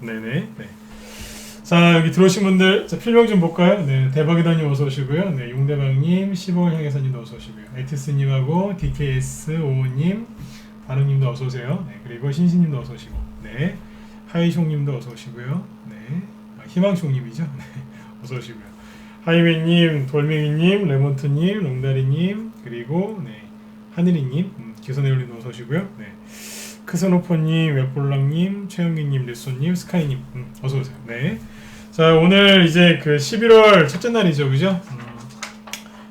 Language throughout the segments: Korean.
네네. 네. 자, 여기 들어오신 분들, 자, 필명 좀 볼까요? 네, 대박이다님 어서 오시고요. 네, 용대방님, 15월 향해사님도 어서 오시고요. 에티스님하고 DKS55님, 반응님도 어서 오세요. 네, 그리고 신신님도 어서 오시고, 네, 하이숑님도 어서 오시고요. 네, 희망숑님이죠. 네, 어서 오시고요. 하이웨님, 돌멩이님, 레몬트님, 롱다리님, 그리고 네, 하늘이님, 기선혜올님도 어서 오시고요. 네. 크스노포님, 웹볼랑님, 최영기님, 리소님, 스카이님 어서 오세요. 네. 자, 오늘 이제 그 11월 첫째 날이죠, 그죠?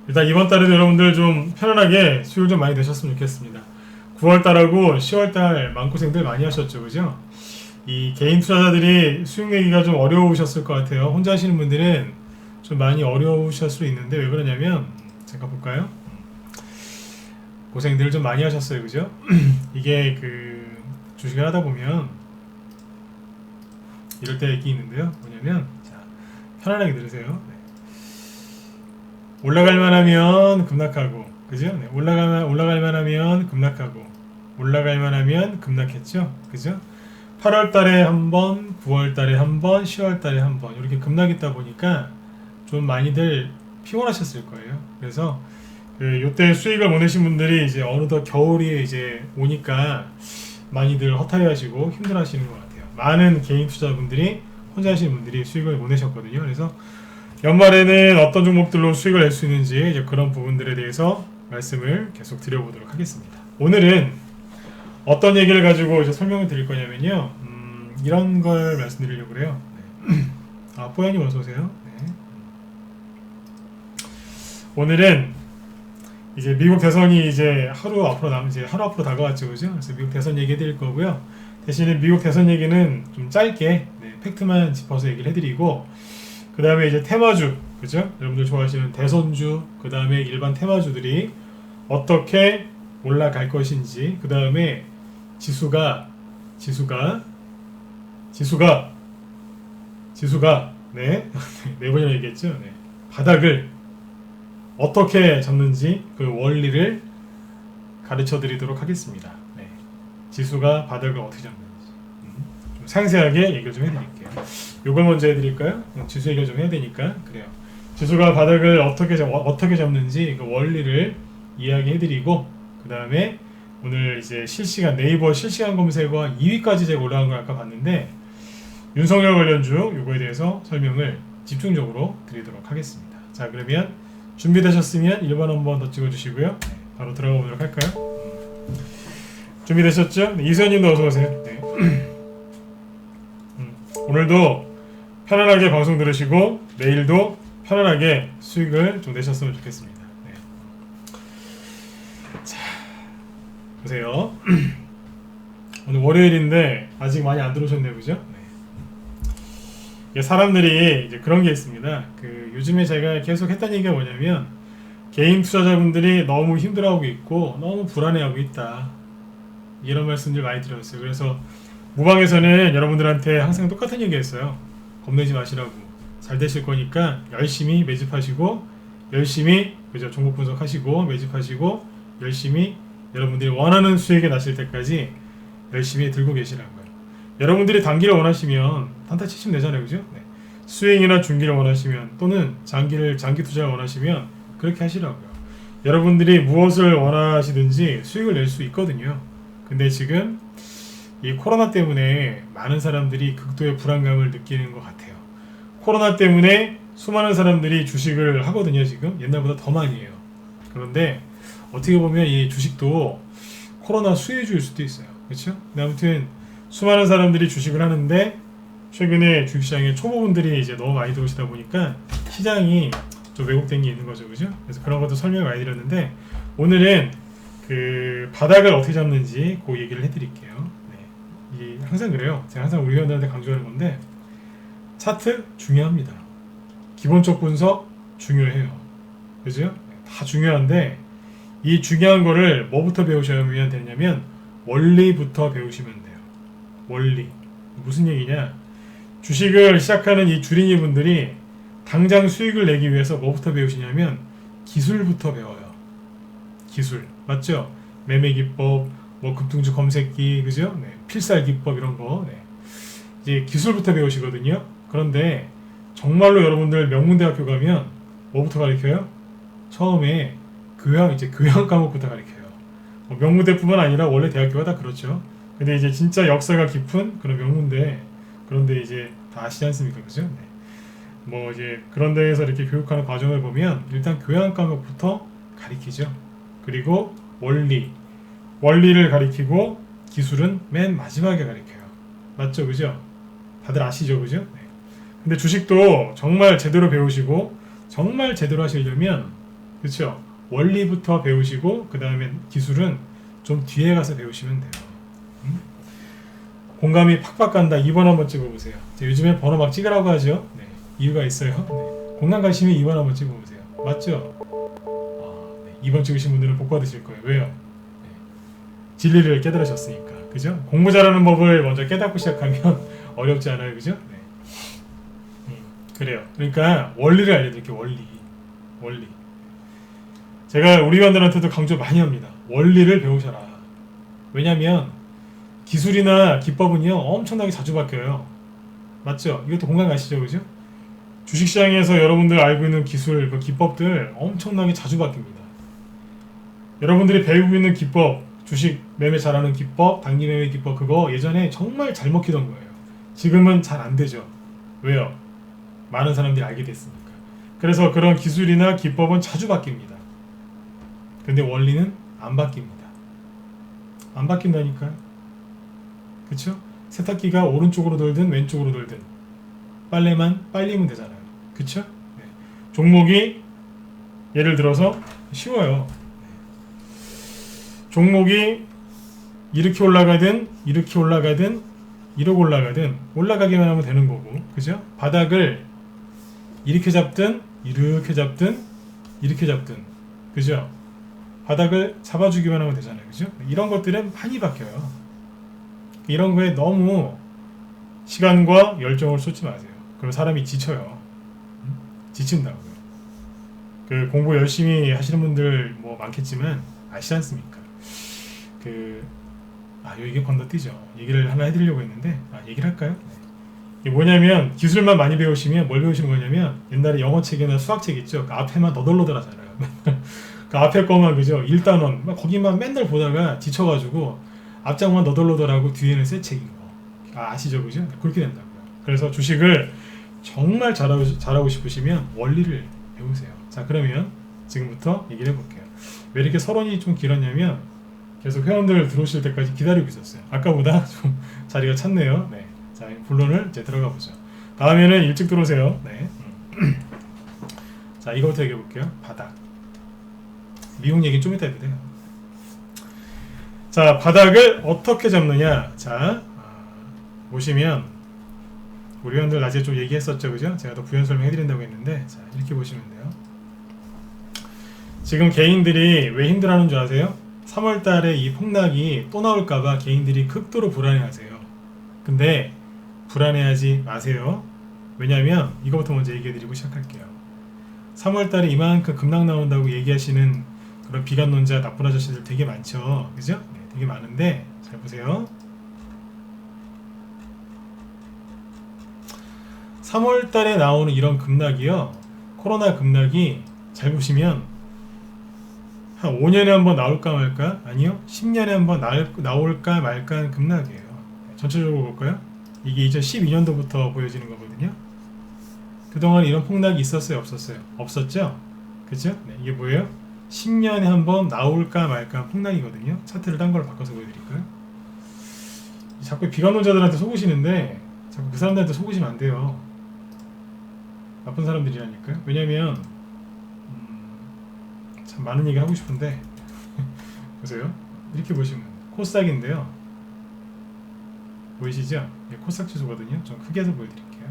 일단 이번 달에도 여러분들 좀 편안하게 수요일 좀 많이 되셨으면 좋겠습니다. 9월 달하고 10월 달 마음고생들 많이 하셨죠, 그죠? 이 개인 투자자들이 수익 내기가 좀 어려우셨을 것 같아요. 혼자 하시는 분들은 좀 많이 어려우실 수 있는데 왜 그러냐면 잠깐 볼까요? 고생들 좀 많이 하셨어요, 그죠? 이게 그 주식을 하다 보면 이럴 때 얘기 있는데요. 뭐냐면 자, 편안하게 들으세요. 네. 올라갈 만하면 급락하고, 그죠? 네. 올라갈 만하면 급락하고, 올라갈 만하면 급락했죠, 그죠? 8월 달에 한 번, 9월 달에 한 번, 10월 달에 한 번 이렇게 급락했다 보니까 좀 많이들 피곤하셨을 거예요. 그래서 그 요때 수익을 못 내신 분들이 이제 어느덧 겨울이 이제 오니까 많이들 허탈해하시고 힘들어하시는 것 같아요. 많은 개인 투자분들이 혼자 하시는 분들이 수익을 못 내셨거든요. 그래서 연말에는 어떤 종목들로 수익을 낼 수 있는지 이제 그런 부분들에 대해서 말씀을 계속 드려보도록 하겠습니다. 오늘은 어떤 얘기를 가지고 이제 설명을 드릴 거냐면요. 이런 걸 말씀드리려고 그래요. 네. 아, 뽀야님 어서 오세요. 네. 오늘은 이제 미국 대선이 이제 하루 앞으로 다가왔죠, 그죠? 그래서 미국 대선 얘기 해드릴 거고요. 대신에 미국 대선 얘기는 좀 짧게 네, 팩트만 짚어서 얘기를 해드리고, 그 다음에 이제 테마주, 그죠? 여러분들 좋아하시는 대선주, 그 다음에 일반 테마주들이 어떻게 올라갈 것인지, 그 다음에 지수가 네, 네 번이나 얘기했죠. 네, 바닥을 어떻게 잡는지 그 원리를 가르쳐 드리도록 하겠습니다. 네. 지수가 바닥을 어떻게 잡는지 좀 상세하게 얘기를 좀 해드릴게요. 요걸 먼저 해드릴까요? 지수 얘기를 좀 해야 되니까 그래요. 지수가 바닥을 어떻게 잡는지 그 원리를 이야기해드리고, 그 다음에 오늘 이제 네이버 실시간 검색어 2위까지 제가 올라간 걸 아까 봤는데 윤석열 관련주 요거에 대해서 설명을 집중적으로 드리도록 하겠습니다. 자, 그러면 준비되셨으면 1번 한번 더 찍어주시고요. 네, 바로 들어가 보도록 할까요? 준비되셨죠? 네, 이수연님도 어서오세요. 네. 오늘도 편안하게 방송 들으시고 내일도 편안하게 수익을 좀 내셨으면 좋겠습니다. 네. 자, 보세요. 오늘 월요일인데 아직 많이 안 들어오셨네요, 그죠? 사람들이 이제 그런 게 있습니다. 그 요즘에 제가 계속 했던 얘기가 뭐냐면 개인 투자자분들이 너무 힘들어하고 있고 너무 불안해하고 있다, 이런 말씀들 많이 드렸어요. 그래서 무방에서는 여러분들한테 항상 똑같은 얘기했어요. 겁내지 마시라고. 잘 되실 거니까 열심히 매집하시고 열심히 그죠, 종목 분석하시고 매집하시고 열심히 여러분들이 원하는 수익에 나실 때까지 열심히 들고 계시라고요. 여러분들이 단기를 원하시면 단타 치시면 되잖아요, 그죠? 네. 수익이나 중기를 원하시면 또는 장기 투자를 원하시면 그렇게 하시라고요. 여러분들이 무엇을 원하시든지 수익을 낼 수 있거든요. 근데 지금 이 코로나 때문에 많은 사람들이 극도의 불안감을 느끼는 것 같아요. 코로나 때문에 수많은 사람들이 주식을 하거든요. 지금 옛날보다 더 많이 해요. 그런데 어떻게 보면 이 주식도 코로나 수혜주일 수도 있어요, 그렇죠? 근데 아무튼 수많은 사람들이 주식을 하는데 최근에 주식시장에 초보분들이 이제 너무 많이 들어오시다 보니까 시장이 좀 왜곡된 게 있는 거죠, 그죠? 그래서 그런 것도 설명을 많이 드렸는데 오늘은 그 바닥을 어떻게 잡는지 그 얘기를 해드릴게요. 네. 이게 항상 그래요. 제가 항상 우리 회원들한테 강조하는 건데 차트 중요합니다. 기본적 분석 중요해요, 그죠? 다 중요한데 이 중요한 거를 뭐부터 배우셔야 되냐면 원리부터 배우시면 돼요. 원리. 무슨 얘기냐? 주식을 시작하는 이 주린이 분들이 당장 수익을 내기 위해서 뭐부터 배우시냐면 기술부터 배워요. 기술. 맞죠? 매매 기법, 뭐 급등주 검색기, 그죠? 네. 필살 기법 이런 거. 네. 이제 기술부터 배우시거든요. 그런데 정말로 여러분들 명문대학교 가면 뭐부터 가르쳐요? 처음에 교양 과목부터 가르쳐요. 뭐 명문대뿐만 아니라 원래 대학교가 다 그렇죠. 근데 이제 진짜 역사가 깊은 그런 명문대, 그런데 이제 다 아시지 않습니까, 그죠? 네. 뭐 이제 그런 데에서 이렇게 교육하는 과정을 보면 일단 교양 과목부터 가르치죠. 그리고 원리를 가르치고 기술은 맨 마지막에 가르쳐요. 맞죠, 그죠? 다들 아시죠, 그죠? 네. 근데 주식도 정말 제대로 배우시고 정말 제대로 하시려면, 그렇죠? 원리부터 배우시고 그 다음에 기술은 좀 뒤에 가서 배우시면 돼요. 공감이 팍팍 간다. 2번 한번 찍어보세요. 요즘에 번호 막 찍으라고 하죠. 네. 이유가 있어요. 네. 공감 가시면 2번 한번 찍어보세요. 맞죠? 네. 2번 찍으신 분들은 복 받으실 거예요. 왜요? 네. 진리를 깨달으셨으니까. 그죠? 공부 잘하는 법을 먼저 깨닫고 시작하면 어렵지 않아요. 그죠? 네. 그래요. 그러니까 원리를 알려드릴게요. 원리. 제가 우리 회원들한테도 강조 많이 합니다. 원리를 배우셔라. 왜냐면 기술이나 기법은요 엄청나게 자주 바뀌어요. 맞죠? 이것도 공감 가시죠, 그죠? 주식시장에서 여러분들 알고 있는 기술, 그 기법들 엄청나게 자주 바뀝니다. 여러분들이 배우고 있는 기법, 주식 매매 잘하는 기법, 단기 매매 기법, 그거 예전에 정말 잘 먹히던 거예요. 지금은 잘 안 되죠. 왜요? 많은 사람들이 알게 됐으니까. 그래서 그런 기술이나 기법은 자주 바뀝니다. 근데 원리는 안 바뀝니다. 안 바뀐다니까요. 그쵸? 세탁기가 오른쪽으로 돌든 왼쪽으로 돌든 빨래만 빨리면 되잖아요. 그쵸? 네. 종목이 예를 들어서 쉬워요. 종목이 이렇게 올라가든 이렇게 올라가든 이렇게 올라가든 올라가기만 하면 되는 거고, 그죠? 바닥을 이렇게 잡든 이렇게 잡든 이렇게 잡든, 그죠? 바닥을 잡아주기만 하면 되잖아요, 그죠? 이런 것들은 많이 바뀌어요. 이런 거에 너무 시간과 열정을 쏟지 마세요. 그럼 사람이 지쳐요. 지친다고요. 그 공부 열심히 하시는 분들 뭐 많겠지만 아시지 않습니까? 여기 건너뛰죠. 얘기를 하나 해드리려고 했는데 얘기를 할까요? 네. 이게 뭐냐면 기술만 많이 배우시면 뭘 배우시는 거냐면 옛날에 영어책이나 수학책 있죠. 그 앞에만 너덜너덜 하잖아요. 그 앞에 거만 그죠? 1단원 거기만 맨날 보다가 지쳐가지고 앞장만 너덜너덜하고 뒤에는 새 책인 거. 아시죠, 그죠? 그렇게 된다고요. 그래서 주식을 정말 잘하고 싶으시면 원리를 배우세요. 자, 그러면 지금부터 얘기를 해볼게요. 왜 이렇게 서론이 좀 길었냐면 계속 회원들 들어오실 때까지 기다리고 있었어요. 아까보다 좀 자리가 찼네요. 네. 자, 본론을 이제 들어가 보죠. 다음에는 일찍 들어오세요. 네. 자, 이거부터 얘기해 볼게요. 바닥. 미국 얘기는 좀 이따 해도 돼요. 자, 바닥을 어떻게 잡느냐. 자, 보시면 우리 회원들 낮에 좀 얘기했었죠, 그죠? 제가 더 부연 설명해 드린다고 했는데, 자, 이렇게 보시면 돼요. 지금 개인들이 왜 힘들어하는 줄 아세요? 3월 달에 이 폭락이 또 나올까봐 개인들이 극도로 불안해하세요. 근데 불안해하지 마세요. 왜냐면 이거부터 먼저 얘기해드리고 시작할게요. 3월 달에 이만큼 급락 나온다고 얘기하시는 그런 비관론자 나쁜 아저씨들 되게 많죠. 그죠? 네, 되게 많은데 잘 보세요. 3월 달에 나오는 이런 급락이요. 코로나 급락이 잘 보시면 한 5년에 한번 나올까 말까? 아니요. 10년에 한번 나올까 말까 하는 급락이에요. 전체적으로 볼까요? 이게 2012년도부터 보여지는 거거든요. 그동안 이런 폭락이 있었어요? 없었어요? 없었죠? 그죠? 네, 이게 뭐예요? 10년에 한번 나올까 말까 폭락이거든요. 차트를 딴 걸로 바꿔서 보여드릴까요? 자꾸 비관론자들한테 속으시는데 자꾸 그 사람들한테 속으시면 안 돼요. 나쁜 사람들이라니까요. 왜냐면 참 많은 얘기 하고 싶은데 보세요. 이렇게 보시면 코스닥인데요. 보이시죠? 네, 코스닥 지수거든요. 좀 크게 해서 보여드릴게요.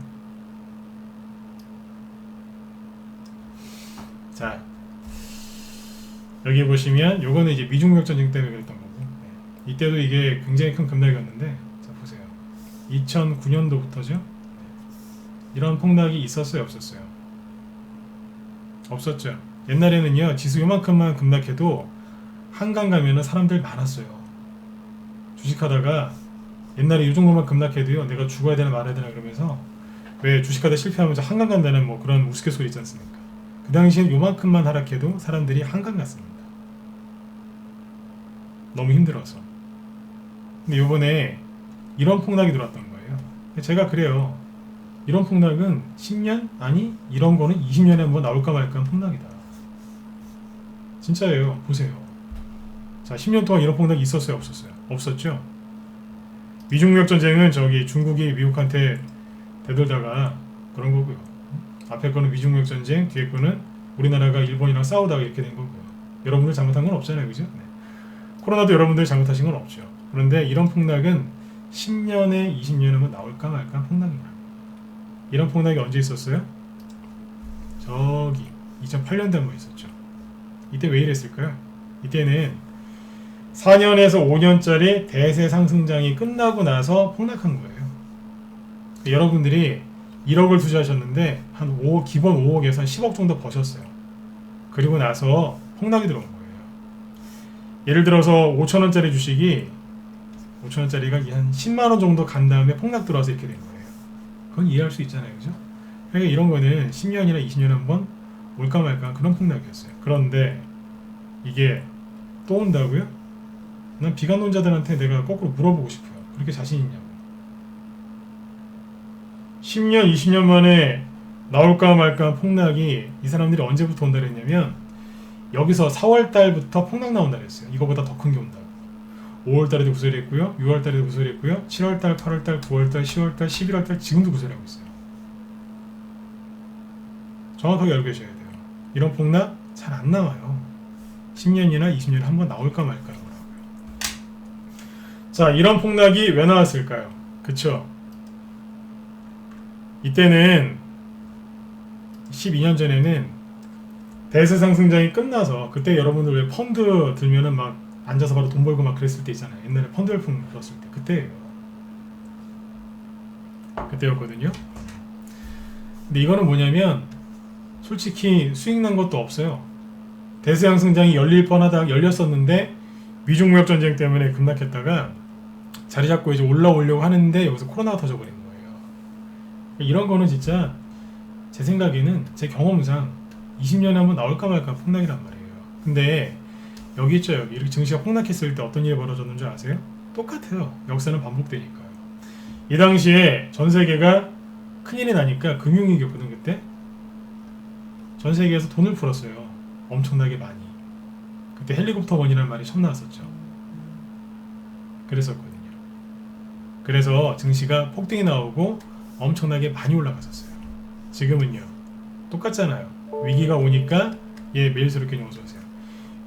자, 여기 보시면 요거는 이제 미중무역 전쟁 때문에 그랬던 거고, 네. 이때도 이게 굉장히 큰 급락이었는데, 자 보세요. 2009년도부터죠. 이런 폭락이 있었어요, 없었어요? 없었죠. 옛날에는요, 지수 요만큼만 급락해도 한강 가면은 사람들 많았어요. 주식하다가 옛날에 이 정도만 급락해도요 내가 죽어야 되나 말아야 되나 그러면서 왜 주식하다 실패하면서 한강 간다는 뭐 그런 우스갯소리 있지 않습니까? 그 당시엔 요만큼만 하락해도 사람들이 한강 갔습니다. 너무 힘들어서. 근데 요번에 이런 폭락이 들어왔던 거예요. 제가 그래요. 이런 폭락은 10년? 아니 이런 거는 20년에 한번 나올까 말까 한 폭락이다. 진짜예요. 보세요. 자, 10년 동안 이런 폭락이 있었어요? 없었어요? 없었죠? 미중무역 전쟁은 저기 중국이 미국한테 대들다가 그런 거고요. 앞에 거는 미중무역 전쟁, 뒤에 거는 우리나라가 일본이랑 싸우다가 이렇게 된 거고요. 여러분들 잘못한 건 없잖아요. 그죠? 네. 코로나도 여러분들이 잘못하신 건 없죠. 그런데 이런 폭락은 10년에 20년에 한번 나올까 말까 폭락이다. 이런 폭락이 언제 있었어요? 저기 2008년도에 한번 있었죠. 이때 왜 이랬을까요? 이때는 4년에서 5년짜리 대세 상승장이 끝나고 나서 폭락한 거예요. 여러분들이 1억을 투자하셨는데 한 5억, 기본 5억에서 한 10억 정도 버셨어요. 그리고 나서 폭락이 들어온 거예요. 예를 들어서 5천원짜리 주식이 5천원짜리가 한 10만원 정도 간 다음에 폭락 들어와서 이렇게 된 거예요. 그건 이해할 수 있잖아요. 그죠? 그러니까 이런 거는 10년이나 20년에 한번 올까 말까 그런 폭락이었어요. 그런데 이게 또 온다고요? 난 비관론자들한테 내가 거꾸로 물어보고 싶어요. 그렇게 자신 있냐고. 10년, 20년 만에 나올까 말까 폭락이 이 사람들이 언제부터 온다 그랬냐면 여기서 4월달부터 폭락 나온다 그랬어요. 이거보다 더 큰 게 온다고. 5월달에도 그 소리 했고요. 6월달에도 그 소리 했고요. 7월달, 8월달, 9월달, 10월달, 11월달 지금도 그 소리 하고 있어요. 정확하게 알고 계셔야 돼요. 이런 폭락 잘 안 나와요. 10년이나 20년에 한번 나올까 말까 하고요. 자, 이런 폭락이 왜 나왔을까요? 그쵸? 이때는 12년 전에는 대세 상승장이 끝나서 그때 여러분들 왜 펀드 들면은 막 앉아서 바로 돈 벌고 막 그랬을 때 있잖아요. 옛날에 펀드 열풍 불었을 때 그때예요. 그때였거든요. 근데 이거는 뭐냐면 솔직히 수익 난 것도 없어요. 대세 상승장이 열릴 뻔하다 열렸었는데 미중무역 전쟁 때문에 급락했다가 자리 잡고 이제 올라오려고 하는데 여기서 코로나가 터져버린 거예요. 이런 거는 진짜 제 생각에는 제 경험상 20년에 한번 나올까 말까 폭락이란 말이에요. 근데 여기 있죠. 여기 이렇게 증시가 폭락했을 때 어떤 일이 벌어졌는 줄 아세요? 똑같아요. 역사는 반복되니까요. 이 당시에 전 세계가 큰일이 나니까 금융위기였거든. 그때 전 세계에서 돈을 풀었어요. 엄청나게 많이. 그때 헬리콥터 원이라는 말이 처음 나왔었죠. 그랬었거든요. 그래서 증시가 폭등이 나오고 엄청나게 많이 올라갔었어요. 지금은요. 똑같잖아요. 위기가 오니까 메일스럽게 어서오세요.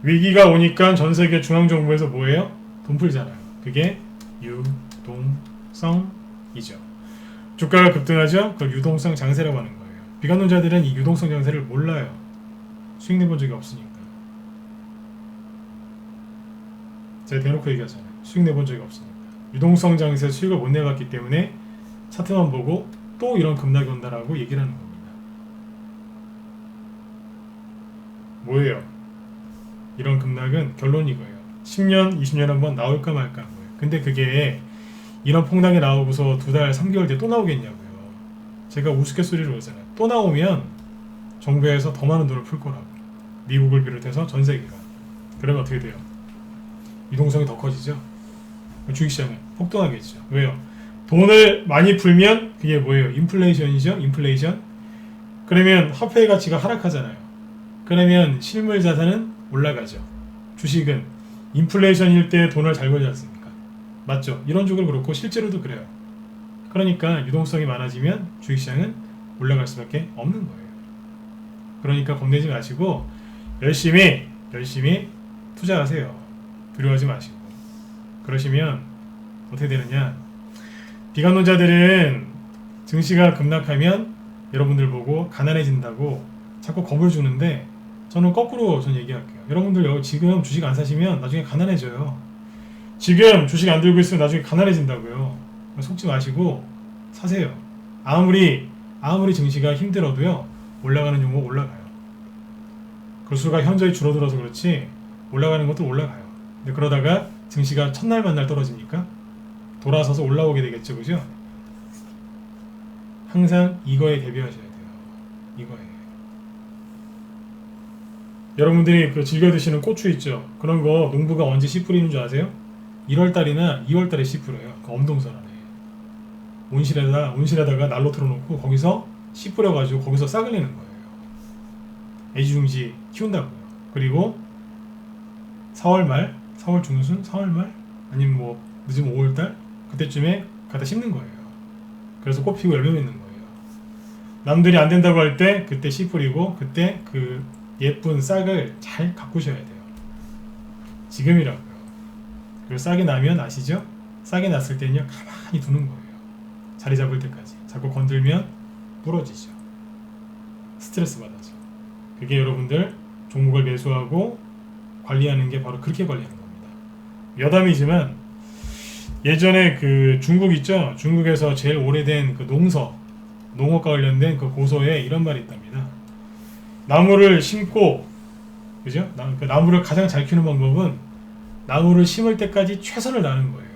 위기가 오니까 전 세계 중앙정부에서 뭐예요? 돈 풀잖아요. 그게 유동성이죠. 주가가 급등하죠? 그걸 유동성 장세라고 하는 거예요. 비관론자들은 이 유동성 장세를 몰라요. 수익 내본 적이 없으니까. 제가 대놓고 얘기하잖아요. 수익 내본 적이 없으니까. 유동성 장세 수익을 못 내봤기 때문에 차트만 보고 또 이런 급락이 온다라고 얘기를 하는 겁니다. 뭐예요? 이런 급락은 결론이 이거예요. 10년, 20년 한번 나올까 말까 한 거예요. 근데 그게 이런 폭락이 나오고서 2달, 3개월 뒤에 또 나오겠냐고요. 제가 우스갯소리로 그러잖아요. 또 나오면 정부에서 더 많은 돈을 풀 거라고. 미국을 비롯해서 전 세계가. 그러면 어떻게 돼요? 유동성이 더 커지죠? 주식시장은 폭등하겠죠. 왜요? 돈을 많이 풀면 그게 뭐예요? 인플레이션이죠? 인플레이션. 그러면 화폐의 가치가 하락하잖아요. 그러면 실물 자산은 올라가죠. 주식은 인플레이션일 때 돈을 잘 벌지 않습니까? 맞죠? 이런 쪽으로 그렇고 실제로도 그래요. 그러니까 유동성이 많아지면 주식시장은 올라갈 수밖에 없는 거예요. 그러니까 겁내지 마시고 열심히 투자하세요. 두려워하지 마시고. 그러시면 어떻게 되느냐? 비관론자들은 증시가 급락하면 여러분들 보고 가난해진다고 자꾸 겁을 주는데 저는 거꾸로 얘기할게요. 여러분들 지금 주식 안 사시면 나중에 가난해져요. 지금 주식 안 들고 있으면 나중에 가난해진다고요. 속지 마시고 사세요. 아무리 증시가 힘들어도요. 올라가는 종목 올라가요. 그 수가 현저히 줄어들어서 그렇지 올라가는 것도 올라가요. 근데 그러다가 증시가 첫날 만날 떨어지니까 돌아서서 올라오게 되겠죠, 그죠? 항상 이거에 대비하셔야 돼요. 이거에. 여러분들이 그 즐겨 드시는 고추 있죠? 그런 거 농부가 언제 씨 뿌리는 줄 아세요? 1월달이나 2월달에 씨 뿌려요. 그 엄동설 안에. 온실에다가 난로 틀어놓고 거기서 씨 뿌려가지고 거기서 싹을 내는 거예요. 애지중지 키운다고요. 그리고 4월 말, 4월 중순, 4월 말 아니면 뭐 늦으면 5월달 그때쯤에 갖다 심는 거예요. 그래서 꽃 피고 열매 맺는 거예요. 남들이 안 된다고 할 때 그때 씨 뿌리고 그때 그 예쁜 싹을 잘 가꾸셔야 돼요. 지금이라고요. 그리고 싹이 나면 아시죠? 싹이 났을 때는요 가만히 두는 거예요. 자리 잡을 때까지. 자꾸 건들면 부러지죠. 스트레스 받아서. 그게 여러분들 종목을 매수하고 관리하는 게 바로 그렇게 관리하는 겁니다. 여담이지만 예전에 그 중국 있죠? 중국에서 제일 오래된 그 농업과 관련된 그 고서에 이런 말이 있답니다. 나무를 심고, 그죠? 그 나무를 가장 잘 키우는 방법은 나무를 심을 때까지 최선을 다하는 거예요.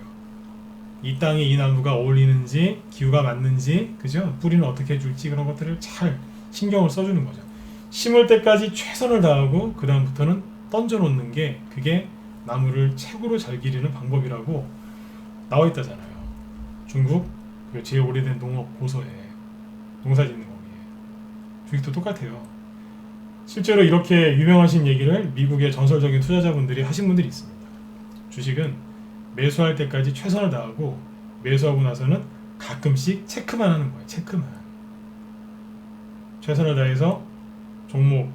이 땅에 이 나무가 어울리는지, 기후가 맞는지, 그죠? 뿌리는 어떻게 해줄지 그런 것들을 잘 신경을 써주는 거죠. 심을 때까지 최선을 다하고 그 다음부터는 던져놓는 게 그게 나무를 최고로 잘 기르는 방법이라고 나와 있다잖아요. 중국 그 제일 오래된 농업 고서에 농사 짓는 거기에 주식도 똑같아요. 실제로 이렇게 유명하신 얘기를 미국의 전설적인 투자자분들이 하신 분들이 있습니다. 주식은 매수할 때까지 최선을 다하고 매수하고 나서는 가끔씩 체크만 하는 거예요. 체크만. 최선을 다해서 종목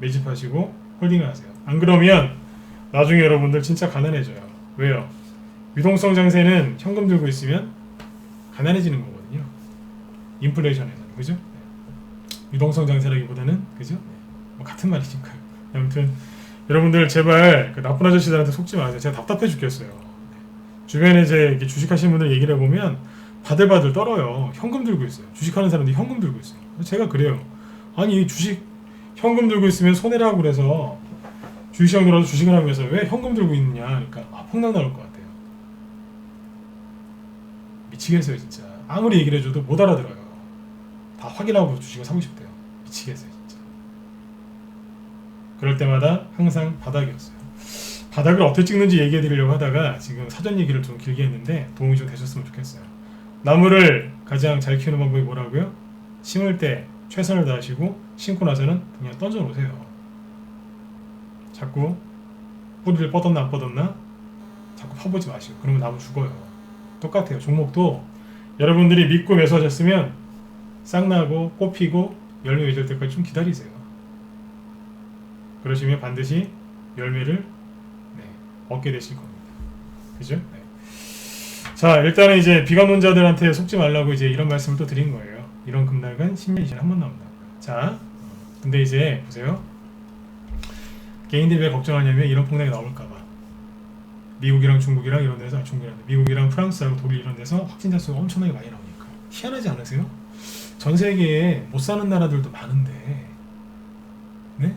매집하시고 홀딩을 하세요. 안 그러면 나중에 여러분들 진짜 가난해져요. 왜요? 유동성 장세는 현금 들고 있으면 가난해지는 거거든요. 인플레이션에서는. 그죠? 유동성 장세라기보다는 그죠? 뭐 같은 말이니까요. 아무튼 여러분들 제발 그 나쁜 아저씨들한테 속지 마세요. 제가 답답해 죽겠어요. 주변에 이제 이렇게 주식하시는 분들 얘기를 해보면 바들바들 떨어요. 현금 들고 있어요. 주식하는 사람들이 현금 들고 있어요. 제가 그래요. 아니 주식 현금 들고 있으면 손해라고 그래서 주식시장 들어서 주식을 하면서 왜 현금 들고 있느냐. 그러니까 폭락 나올 것 같아요. 미치겠어요 진짜. 아무리 얘기를 해줘도 못 알아들어요. 다 확인하고 주식을 사고 싶대요. 미치겠어요 진짜. 그럴 때마다 항상 바닥이었어요. 바닥을 어떻게 찍는지 얘기해 드리려고 하다가 지금 사전 얘기를 좀 길게 했는데 도움이 좀 되셨으면 좋겠어요. 나무를 가장 잘 키우는 방법이 뭐라고요? 심을 때 최선을 다하시고 심고 나서는 그냥 던져 놓으세요. 자꾸 뿌리를 뻗었나 안 뻗었나 자꾸 파보지 마시고 그러면 나무 죽어요. 똑같아요. 종목도 여러분들이 믿고 매수하셨으면 싹 나고 꽃 피고 열매 맺을 때까지 좀 기다리세요. 그러시면 반드시 열매를 얻게 되실 겁니다. 그죠? 네. 자, 일단은 이제 비관론자들한테 속지 말라고 이제 이런 말씀을 또 드린 거예요. 이런 급락은 10년 이전에 한 번 나온다고요. 자, 근데 이제 보세요. 개인들이 왜 걱정하냐면 이런 폭락이 나올까봐. 미국이랑 중국이랑 이런 데서 미국이랑 프랑스하고 독일 이런 데서 확진자 수가 엄청나게 많이 나오니까. 희한하지 않으세요? 전 세계에 못 사는 나라들도 많은데, 네?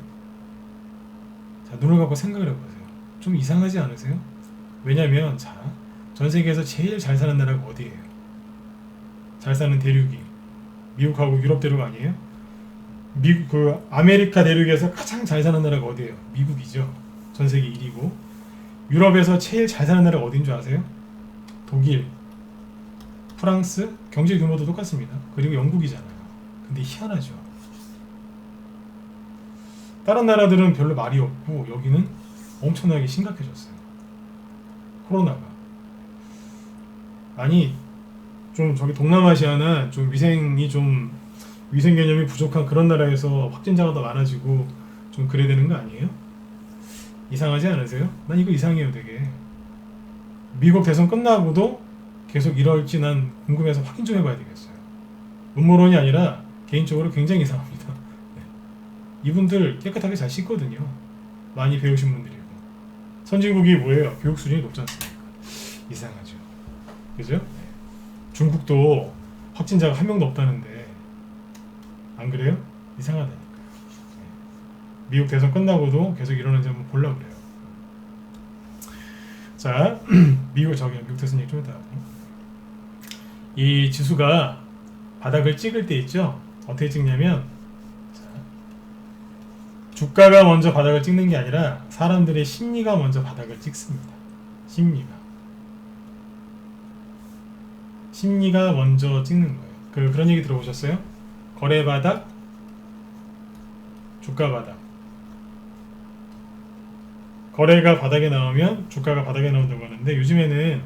자, 눈을 감고 생각을 해보세요. 좀 이상하지 않으세요? 왜냐면 자, 전 세계에서 제일 잘 사는 나라가 어디예요? 잘 사는 대륙이 미국하고 유럽 대륙 아니에요? 그 아메리카 대륙에서 가장 잘 사는 나라가 어디예요? 미국이죠. 전 세계 1위고. 유럽에서 제일 잘 사는 나라가 어딘 줄 아세요? 독일, 프랑스, 경제 규모도 똑같습니다. 그리고 영국이잖아요. 근데 희한하죠. 다른 나라들은 별로 말이 없고 여기는 엄청나게 심각해졌어요. 코로나가. 아니 좀 저기 동남아시아나 좀 위생 개념이 부족한 그런 나라에서 확진자가 더 많아지고 좀 그래야 되는 거 아니에요? 이상하지 않으세요? 난 이거 이상해요 되게. 미국 대선 끝나고도 계속 이럴지 난 궁금해서 확인 좀 해봐야 되겠어요. 음모론이 아니라 개인적으로 굉장히 이상합니다. 네. 이분들 깨끗하게 잘 씻거든요. 많이 배우신 분들이고. 선진국이 뭐예요? 교육 수준이 높지 않습니까? 이상하죠. 그죠? 네. 중국도 확진자가 한 명도 없다는데 안 그래요? 이상하다니까요. 네. 미국 대선 끝나고도 계속 이러는지 한번 보려고 그래요. 자, 미국 대선 얘기 좀 이따 하고. 이 지수가 바닥을 찍을 때 있죠. 어떻게 찍냐면 주가가 먼저 바닥을 찍는 게 아니라 사람들의 심리가 먼저 바닥을 찍습니다. 심리가 먼저 찍는 거예요. 그런 얘기 들어보셨어요? 거래 바닥, 주가 바닥. 거래가 바닥에 나오면 주가가 바닥에 나온다고 하는데, 요즘에는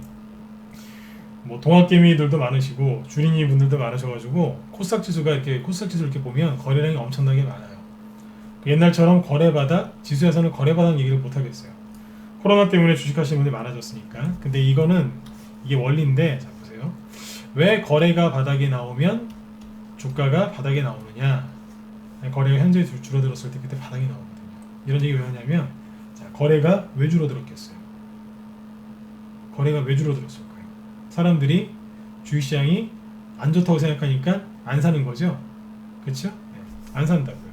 뭐 동학개미들도 많으시고 주린이 분들도 많으셔가지고 코스닥 지수를 이렇게 보면 거래량이 엄청나게 많아요. 옛날처럼 거래 바닥, 지수에서는 거래 바닥 얘기를 못 하겠어요. 코로나 때문에 주식하시는 분들이 많아졌으니까. 근데 이게 원리인데, 자 보세요. 왜 거래가 바닥에 나오면 주가가 바닥에 나오느냐? 거래가 현저히 줄어들었을 때 그때 바닥이 나오거든요. 이런 얘기 왜 하냐면, 자, 거래가 왜 줄어들었겠어요? 거래가 왜 줄어들었을 거예요? 사람들이 주식시장이 안 좋다고 생각하니까 안 사는 거죠. 그렇죠? 네, 안 산다고요.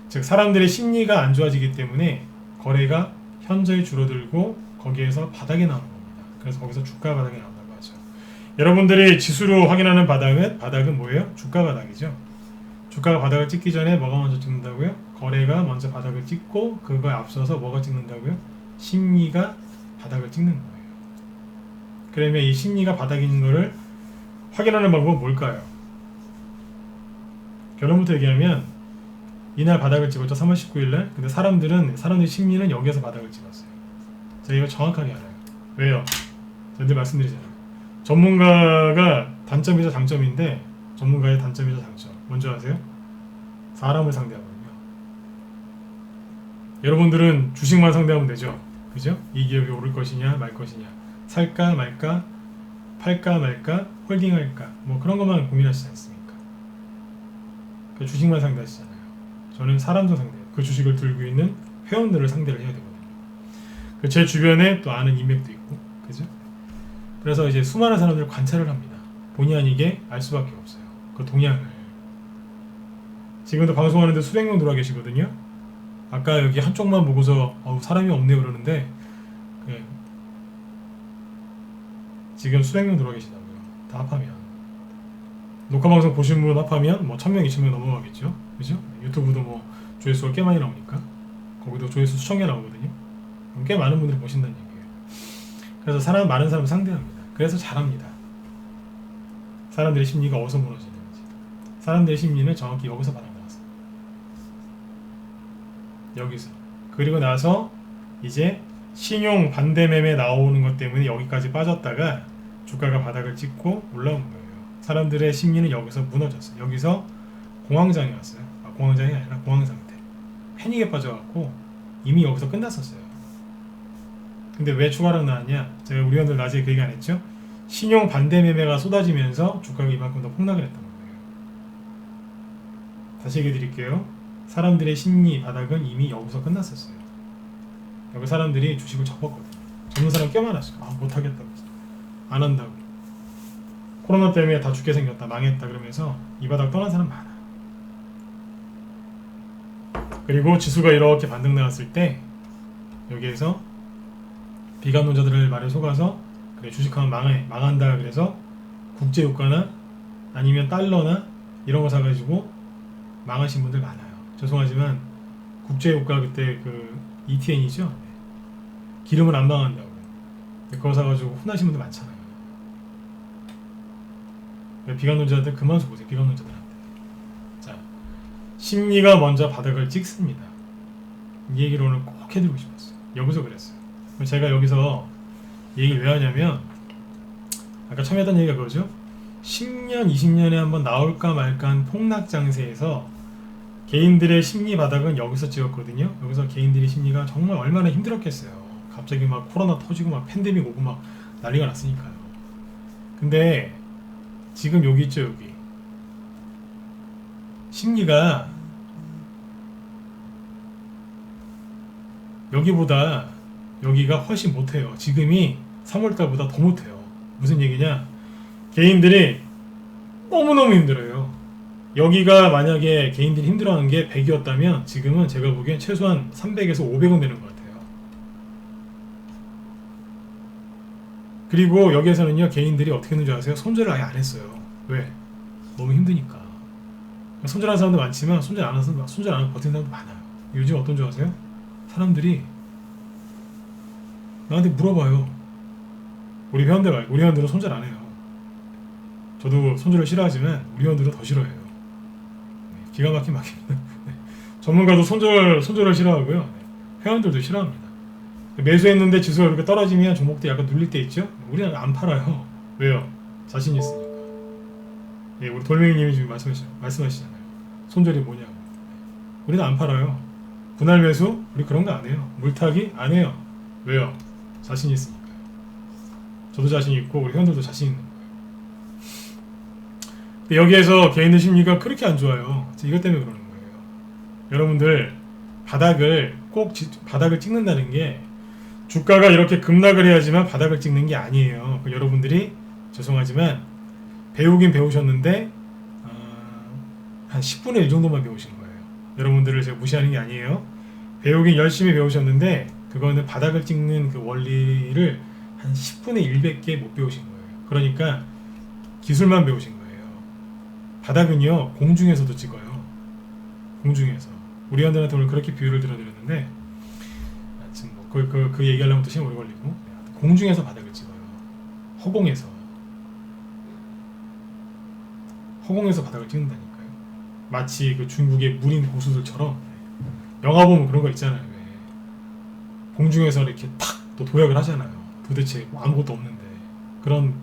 즉 사람들의 심리가 안 좋아지기 때문에 거래가 현저히 줄어들고 거기에서 바닥에 나오는 겁니다. 그래서 거기서 주가 바닥에 나온다고 하죠. 여러분들이 지수로 확인하는 바닥은 뭐예요? 주가 바닥이죠. 주가가 바닥을 찍기 전에 뭐가 먼저 찍는다고요? 거래가 먼저 바닥을 찍고 그거에 앞서서 뭐가 찍는다고요? 심리가 바닥을 찍는 거예요. 그러면 이 심리가 바닥인 거를 확인하는 방법은 뭘까요? 결론부터 얘기하면 이날 바닥을 찍었죠. 3월 19일날. 근데 사람들의 심리는 여기에서 바닥을 찍었어요. 제가 이거 정확하게 알아요. 왜요? 저한테 말씀드리잖아요. 전문가가 단점이자 장점인데, 전문가의 단점이자 장점 뭔지 아세요? 사람을 상대하거든요. 여러분들은 주식만 상대하면 되죠. 그죠? 이 기업이 오를 것이냐 말 것이냐, 살까 말까, 팔까 말까, 홀딩할까, 뭐 그런 것만 고민하시지 않습니까? 그 주식만 상대하시잖아요. 저는 사람도 상대해요. 그 주식을 들고 있는 회원들을 상대를 해야 되거든요. 제 주변에 또 아는 인맥도 있고, 그죠? 그래서 이제 수많은 사람들을 관찰을 합니다. 본의 아니게 알 수밖에 없어요. 그 동향을. 지금도 방송하는데 수백 명 들어와 계시거든요. 아까 여기 한쪽만 보고서 사람이 없네요 그러는데, 지금 수백 명 들어와 계시다고요. 다 합하면. 녹화 방송 보신 분 합하면 뭐 1000명, 2000명 넘어가겠죠. 그죠? 유튜브도 뭐 조회수가 꽤 많이 나오니까 거기도 조회수 수천 개 나오거든요. 꽤 많은 분들이 보신다는 얘기예요. 그래서 많은 사람을 상대합니다. 그래서 잘합니다. 사람들의 심리가 어디서 무너지는지. 사람들의 심리는 정확히 여기서 바닥 나왔어요. 여기서. 그리고 나서 이제 신용 반대 매매 나오는 것 때문에 여기까지 빠졌다가 주가가 바닥을 찍고 올라온 거예요. 사람들의 심리는 여기서 무너졌어요. 여기서 공황장애 왔어요. 공황장애 아니라 공황상태. 패닉에 빠져갖고 이미 여기서 끝났었어요. 근데 왜 추가로 나왔냐? 제가 우리 회원들 낮에 그 얘기 안 했죠? 신용 반대 매매가 쏟아지면서 주가가 이만큼 더 폭락을 했던 거예요. 다시 얘기해 드릴게요. 사람들의 심리 바닥은 이미 여기서 끝났었어요. 여기 사람들이 주식을 접었거든요. 접는 사람 꽤 많았어요. 못하겠다고. 안 한다고. 코로나 때문에 다 죽게 생겼다, 망했다 그러면서 이 바닥 떠난 사람 많아. 그리고 지수가 이렇게 반등 나왔을 때 여기에서 비관론자들을 말에 속아서 그래 주식하면 망한다 그래서 국제유가나 아니면 달러나 이런 거 사가지고 망하신 분들 많아요. 죄송하지만 국제유가 그때 그 ETN이죠. 기름은 안 망한다고. 그거 사가지고 혼나신 분들 많잖아요. 비관론자들 그만 보세요. 비관론자들한테. 자, 심리가 먼저 바닥을 찍습니다. 이 얘기를 오늘 꼭 해드리고 싶었어요. 여기서 그랬어요. 제가 여기서 얘기를 왜 하냐면 아까 처음에 했던 얘기가 그거죠. 10년, 20년에 한번 나올까 말까 한 폭락장세에서 개인들의 심리 바닥은 여기서 찍었거든요. 여기서 개인들의 심리가 정말 얼마나 힘들었겠어요. 갑자기 막 코로나 터지고 막 팬데믹 오고 막 난리가 났으니까요. 근데 지금 여기 있죠, 여기. 심리가 여기보다 여기가 훨씬 못해요. 지금이 3월달보다 더 못해요. 무슨 얘기냐? 개인들이 너무너무 힘들어요. 여기가 만약에 개인들이 힘들어하는 게 100이었다면 지금은 제가 보기엔 최소한 300에서 500은 되는 것 같아요. 그리고 여기에서는요, 개인들이 어떻게 했는 줄 아세요? 손절을 아예 안 했어요. 왜? 너무 힘드니까. 손절하는 사람도 많지만 손절 안 하고 버티는 사람도 많아요. 요즘 어떤 줄 아세요? 사람들이 나한테 물어봐요. 우리 회원들 말고, 우리 회원들은 손절 안 해요. 저도 손절을 싫어하지만 우리 회원들은 더 싫어해요. 네, 기가 막힙니다. 네. 전문가도 손절을 싫어하고요. 네, 회원들도 싫어합니다. 매수했는데 지수가 이렇게 떨어지면 종목도 약간 눌릴 때 있죠? 우리는 안 팔아요. 왜요? 자신 있으니까. 예, 우리 돌멩이님이 지금 말씀하시잖아요. 손절이 뭐냐고. 우리는 안 팔아요. 분할 매수? 우리 그런 거 안 해요. 물타기? 안 해요. 왜요? 자신 있으니까요. 저도 자신 있고 우리 회원들도 자신 있는 거예요. 근데 여기에서 개인들 심리가 그렇게 안 좋아요. 이것 때문에 그러는 거예요. 여러분들 바닥을 찍는다는 게 주가가 이렇게 급락을 해야지만 바닥을 찍는 게 아니에요. 여러분들이 죄송하지만 배우긴 배우셨는데 한 10분의 1 정도만 배우신 거예요. 여러분들을 제가 무시하는 게 아니에요. 배우긴 열심히 배우셨는데 그거는 바닥을 찍는 그 원리를 한 10분의 1밖에 못 배우신 거예요. 그러니까 기술만 배우신 거예요. 바닥은요, 공중에서도 찍어요. 공중에서. 우리 회원들한테 오늘 그렇게 비유를 들어드렸는데 그 얘기하려면 또 시간 오래 걸리고, 공중에서 바닥을 찍어요. 허공에서 바닥을 찍는다니까요. 마치 그 중국의 무린 고수들처럼. 영화 보면 그런 거 있잖아요. 왜 공중에서 이렇게 탁 또 도약을 하잖아요. 도대체 아무것도 없는데. 그런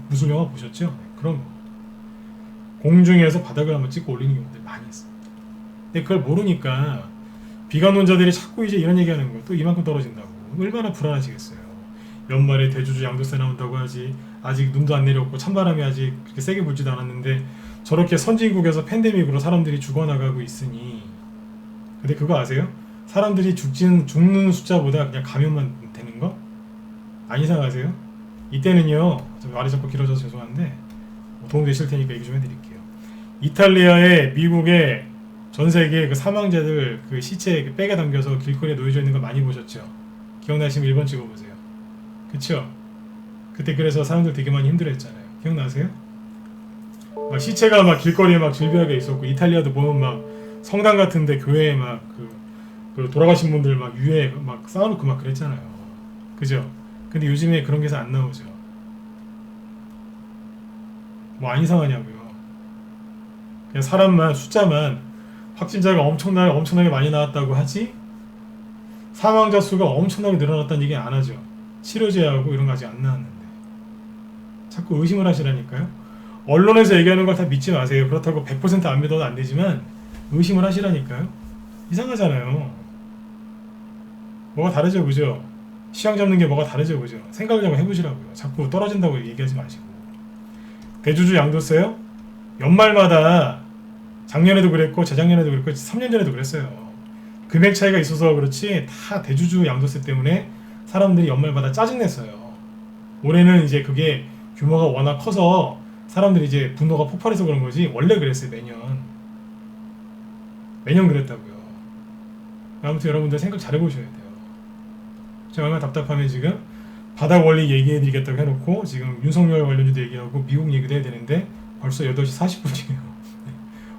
무술 영화 보셨죠? 네, 그런 거. 공중에서 바닥을 한번 찍고 올리는 경우들 많이 있습니다. 근데 그걸 모르니까 비관론자들이 자꾸 이제 이런 얘기하는 거예요. 또 이만큼 떨어진다고. 얼마나 불안하시겠어요. 연말에 대주주 양도세 나온다고 하지, 아직 눈도 안 내렸고 찬바람이 아직 그렇게 세게 불지도 않았는데 저렇게 선진국에서 팬데믹으로 사람들이 죽어나가고 있으니. 근데 그거 아세요? 사람들이 죽는 숫자보다 그냥 감염만 되는 거? 안 이상하세요? 이때는요, 말이 자꾸 길어져서 죄송한데 도움되실 테니까 얘기 좀 해드릴게요. 이탈리아에, 미국에, 전세계 그 사망자들 그 시체 백에 담겨서 길거리에 놓여져 있는 거 많이 보셨죠? 기억나시면 1번 찍어보세요. 그쵸? 그때 그래서 사람들 되게 많이 힘들어했잖아요. 기억나세요? 막 시체가 막 길거리에 막 질비하게 있었고, 이탈리아도 보면 막 성당 같은데 교회에 막 그 돌아가신 분들 막 위에 막 쌓아놓고 막 그랬잖아요. 그죠? 근데 요즘에 그런 게 잘 안 나오죠. 뭐 안 이상하냐고요. 그냥 사람만, 숫자만 확진자가 엄청나게 많이 나왔다고 하지, 사망자 수가 엄청나게 늘어났다는 얘기 안 하죠. 치료제하고 이런 거 아직 안 나왔는데. 자꾸 의심을 하시라니까요. 언론에서 얘기하는 걸 다 믿지 마세요. 그렇다고 100% 안 믿어도 안 되지만 의심을 하시라니까요. 이상하잖아요. 뭐가 다르죠, 그죠? 시황 잡는 게 뭐가 다르죠, 그죠? 생각을 좀 해보시라고요. 자꾸 떨어진다고 얘기하지 마시고. 대주주 양도세요? 연말마다 작년에도 그랬고 재작년에도 그랬고 3년 전에도 그랬어요. 금액 차이가 있어서 그렇지 다 대주주 양도세 때문에 사람들이 연말마다 짜증냈어요. 올해는 이제 그게 규모가 워낙 커서 사람들이 이제 분노가 폭발해서 그런 거지, 원래 그랬어요. 매년 그랬다고요. 아무튼 여러분들 생각 잘 해보셔야 돼요. 제가 얼마나 답답하면 지금 바닥 원리 얘기해드리겠다고 해놓고 지금 윤석열 관련주도 얘기하고 미국 얘기도 해야 되는데 벌써 8시 40분이에요.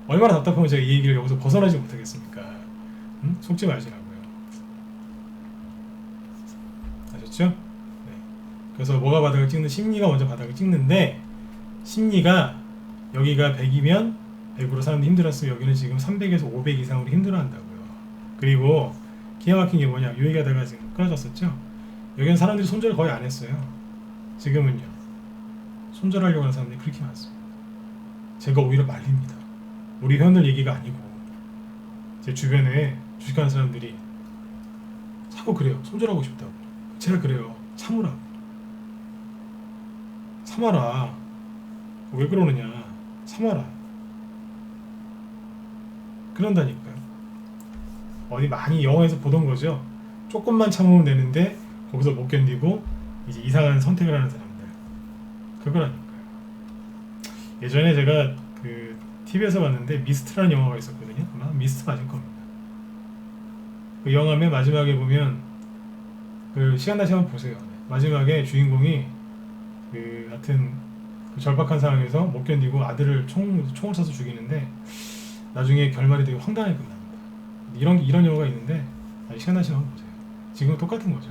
얼마나 답답하면 제가 이 얘기를 여기서 벗어나지 못하겠습니까? 속지 마시라고요. 아셨죠? 네. 그래서 뭐가 바닥을 찍는, 심리가 먼저 바닥을 찍는데, 심리가 여기가 100이면 100으로 사람들이 힘들었으면 여기는 지금 300에서 500 이상으로 힘들어한다고요. 그리고 기가 막힌 게 뭐냐, 이 얘기하다가 지금 끊어졌었죠? 여기는 사람들이 손절을 거의 안 했어요. 지금은요, 손절하려고 하는 사람들이 그렇게 많습니다. 제가 오히려 말립니다. 우리 회원들 얘기가 아니고 제 주변에 주식하는 사람들이 자꾸 그래요. 손절하고 싶다고. 제가 그래요. 참으라고. 참아라. 왜 그러느냐. 참아라. 그런다니까요. 어디 많이 영화에서 보던 거죠. 조금만 참으면 되는데 거기서 못 견디고 이제 이상한 선택을 하는 사람들. 그거라니까요. 예전에 제가 그 TV에서 봤는데 미스트라는 영화가 있었거든요. 아마 미스트 맞을 겁니다. 그 영화 맨 마지막에 보면 그 시간 다시 한번 보세요. 마지막에 주인공이 하여튼 그 절박한 상황에서 못 견디고 아들을 총을 쏴서 죽이는데 나중에 결말이 되게 황당하게 끝납니다. 이런 영화가 있는데 시간 나시면 한번 보세요. 지금 똑같은 거죠.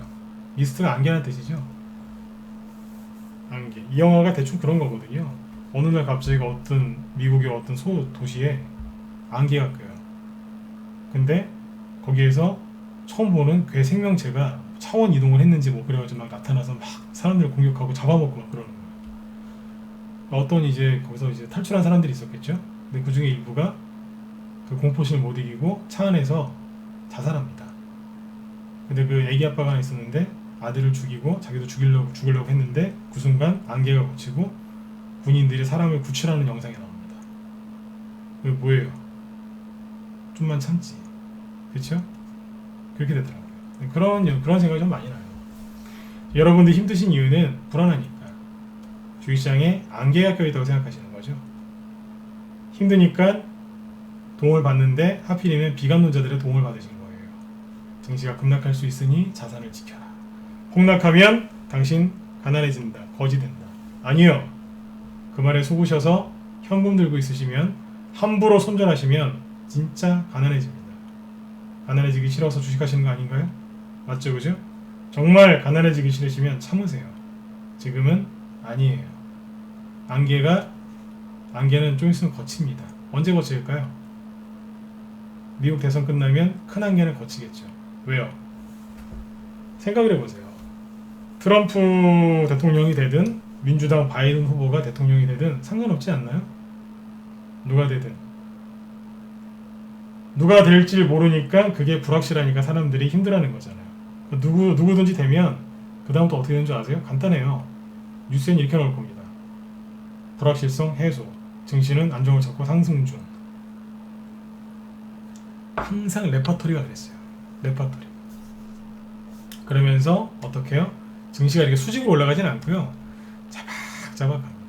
미스트가 안개라는 뜻이죠. 안개. 이 영화가 대충 그런 거거든요. 어느 날 갑자기 미국의 어떤 도시에 안개가 껴요. 근데 거기에서 처음 보는 괴 생명체가 차원 이동을 했는지 뭐 그래가지고 막 나타나서 막 사람들을 공격하고 잡아먹고 막 그러는 거예요. 어떤 이제 거기서 이제 탈출한 사람들이 있었겠죠. 근데 그 중에 일부가 그 공포심을 못 이기고 차 안에서 자살합니다. 근데 그 애기 아빠가 하나 있었는데 아들을 죽이고 자기도 죽으려고 했는데 그 순간 안개가 걷히고 군인들이 사람을 구출하는 영상이 나옵니다. 그게 뭐예요? 좀만 참지. 그렇죠? 그렇게 되더라고요. 그런 생각이 좀 많이 나요. 여러분들 힘드신 이유는 불안하니까. 주식시장에 안개가 껴있다고 생각하시는 거죠. 힘드니까 도움을 받는데 하필이면 비관론자들의 도움을 받으신 거예요. 증시가 급락할 수 있으니 자산을 지켜라. 폭락하면 당신 가난해진다. 거지 된다. 아니요. 그 말에 속으셔서 현금 들고 있으시면 함부로 손절하시면 진짜 가난해집니다. 가난해지기 싫어서 주식하시는 거 아닌가요? 맞죠, 그죠? 정말 가난해지기 싫으시면 참으세요. 지금은 아니에요. 안개는 좀 있으면 거칩니다. 언제 거칠까요? 미국 대선 끝나면 큰 안개는 거치겠죠. 왜요? 생각을 해보세요. 트럼프 대통령이 되든 민주당 바이든 후보가 대통령이 되든 상관없지 않나요? 누가 되든. 누가 될지 모르니까 그게 불확실하니까 사람들이 힘들어하는 거잖아요. 누구든지 되면 그 다음부터 어떻게 되는 줄 아세요? 간단해요. 뉴스엔 이렇게 나올 겁니다. 불확실성 해소, 증시는 안정을 찾고 상승 중. 항상 레퍼토리가 그랬어요. 레퍼토리. 그러면서 어떻게 해요? 증시가 이렇게 수직으로 올라가진 않고요. 자박자박 갑니다.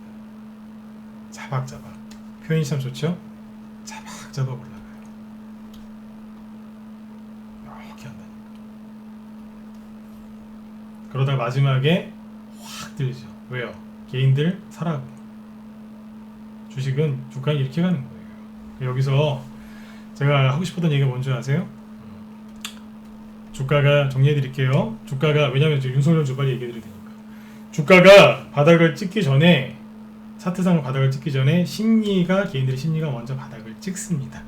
자박자박. 표현이 참 좋죠? 자박자박 올라가요. 이렇게 한다니까. 그러다 마지막에 확 들죠. 왜요? 개인들 사라고. 주식은 주가는 이렇게 가는 거예요. 여기서 제가 하고 싶었던 얘기가 뭔지 아세요? 주가가 정리해드릴게요. 주가가 왜냐면 윤석열 주발이 얘기해드릴 테니까. 주가가 바닥을 찍기 전에 차트상 바닥을 찍기 전에 개인들의 심리가 먼저 바닥을 찍습니다.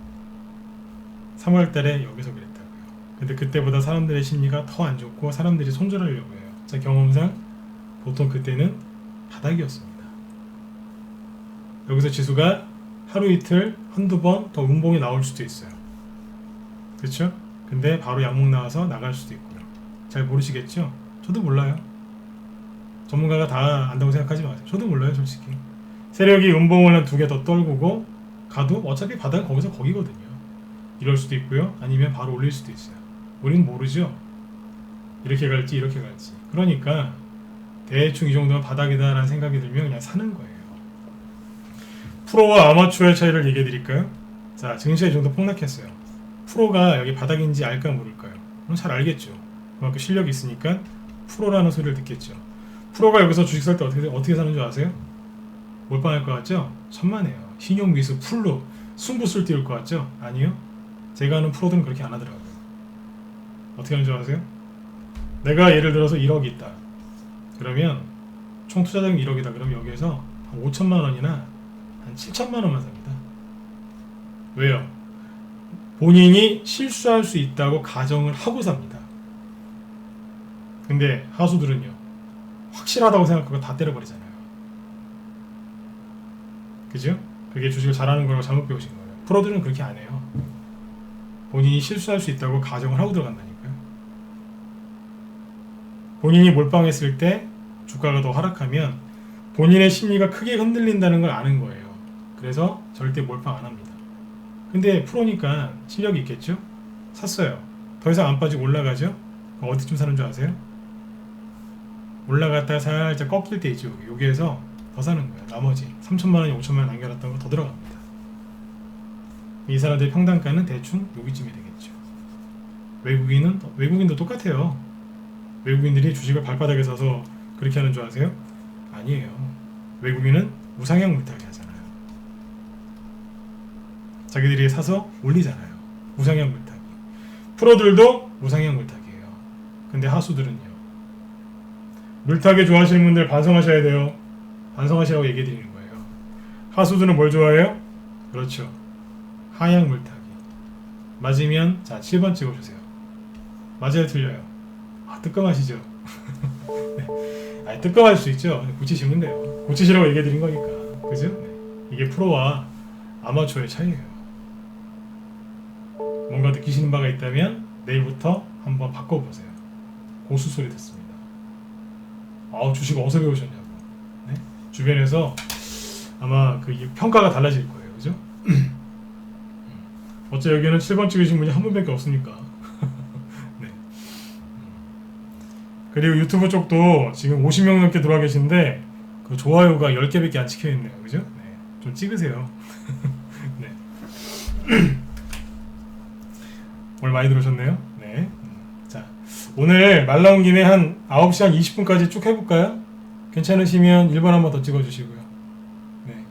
3월달에 여기서 그랬다고요. 근데 그때보다 사람들의 심리가 더 안 좋고 사람들이 손절하려고 해요. 제 경험상 보통 그때는 바닥이었습니다. 여기서 지수가 하루 이틀 한두 번 더 음봉이 나올 수도 있어요. 그렇죠? 근데 바로 양봉 나와서 나갈 수도 있고요. 잘 모르시겠죠? 저도 몰라요. 전문가가 다 안다고 생각하지 마세요. 저도 몰라요, 솔직히. 세력이 음봉을 한 2개 더 떨구고 가도 어차피 바닥은 거기서 거기거든요. 이럴 수도 있고요. 아니면 바로 올릴 수도 있어요. 우리는 모르죠. 이렇게 갈지 이렇게 갈지. 그러니까 대충 이 정도면 바닥이다라는 생각이 들면 그냥 사는 거예요. 프로와 아마추어의 차이를 얘기해 드릴까요? 자, 증시가 이 정도 폭락했어요. 프로가 여기 바닥인지 알까 모를까요? 그럼 잘 알겠죠. 그만큼 실력이 있으니까 프로라는 소리를 듣겠죠. 프로가 여기서 주식 살 때 어떻게 사는 줄 아세요? 몰빵할 것 같죠? 천만에요. 신용미수 풀로 승부수를 띄울 것 같죠? 아니요. 제가 아는 프로들은 그렇게 안 하더라고요. 어떻게 하는 줄 아세요? 내가 예를 들어서 1억이 있다. 그러면 총 투자자금이 1억이다. 그럼 여기에서 한 5천만 원이나 한 7천만 원만 삽니다. 왜요? 본인이 실수할 수 있다고 가정을 하고 삽니다. 근데 하수들은요, 확실하다고 생각하고 다 때려버리잖아요. 그죠? 그게 주식을 잘하는 거라고 잘못 배우신 거예요. 프로들은 그렇게 안 해요. 본인이 실수할 수 있다고 가정을 하고 들어간다니까요. 본인이 몰빵했을 때 주가가 더 하락하면 본인의 심리가 크게 흔들린다는 걸 아는 거예요. 그래서 절대 몰빵 안 합니다. 근데 프로니까 실력이 있겠죠? 샀어요. 더 이상 안 빠지고 올라가죠? 어디쯤 사는 줄 아세요? 올라갔다가 살짝 꺾일 때 있죠. 여기에서 더 사는 거예요. 나머지 3천만 원이 5천만 원 남겨놨던 거 더 들어갑니다. 이 사람들의 평단가는 대충 여기쯤이 되겠죠. 외국인도 똑같아요. 외국인들이 주식을 발바닥에 사서 그렇게 하는 줄 아세요? 아니에요. 외국인은 우상향 물타기 하잖아요. 자기들이 사서 올리잖아요. 우상향 물타기. 프로들도 우상향 물타기예요. 근데 하수들은요. 물타기 좋아하시는 분들 반성하셔야 돼요. 반성하시라고 얘기해 드리는 거예요. 하수들은 뭘 좋아해요? 그렇죠. 하향 물타기. 맞으면 자 7번 찍어주세요. 맞아요, 틀려요? 아, 뜨끔하시죠? 네. 아니, 뜨끔할 수 있죠. 고치시면 돼요. 고치시라고 얘기해 드린 거니까. 그죠? 네. 이게 프로와 아마추어의 차이예요. 뭔가 느끼시는 바가 있다면 내일부터 한번 바꿔보세요. 고수 소리 듣습니다. 주식 어디서 배우셨냐고. 네? 주변에서 아마 그 평가가 달라질 거예요. 그죠? 어째 여기는 7번 찍으신 분이 한 분밖에 없으니까. 네. 그리고 유튜브 쪽도 지금 50명 넘게 들어와 계신데 그 좋아요가 10개밖에 안 찍혀있네요. 그죠? 네. 좀 찍으세요. 네. 오늘 많이 들어오셨네요. 네. 자, 오늘 말 나온 김에 한 9시 한 20분까지 쭉 해볼까요? 괜찮으시면 1번 한번 더 찍어주시고요. 네.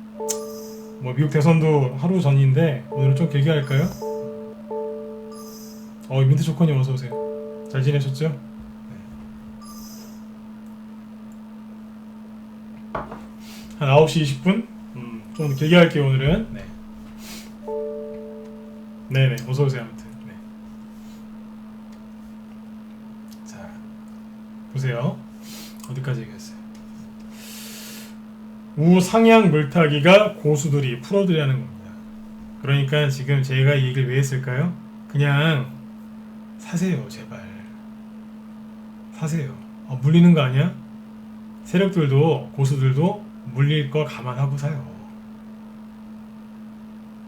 뭐 미국 대선도 하루 전인데 오늘은 좀 길게 할까요? 민트 초코님 어서 오세요. 잘 지내셨죠? 네. 한 9시 20분? 좀 길게 할게요 오늘은. 네. 네네 어서 오세요 아무튼. 네. 자 보세요. 어디까지 얘기했어요? 우상향 물타기가 고수들이 프로들이 하는 겁니다. 그러니까 지금 제가 이 얘기를 왜 했을까요? 그냥 사세요 제발. 사세요. 물리는 거 아니야? 세력들도 고수들도 물릴 거 감안하고 사요.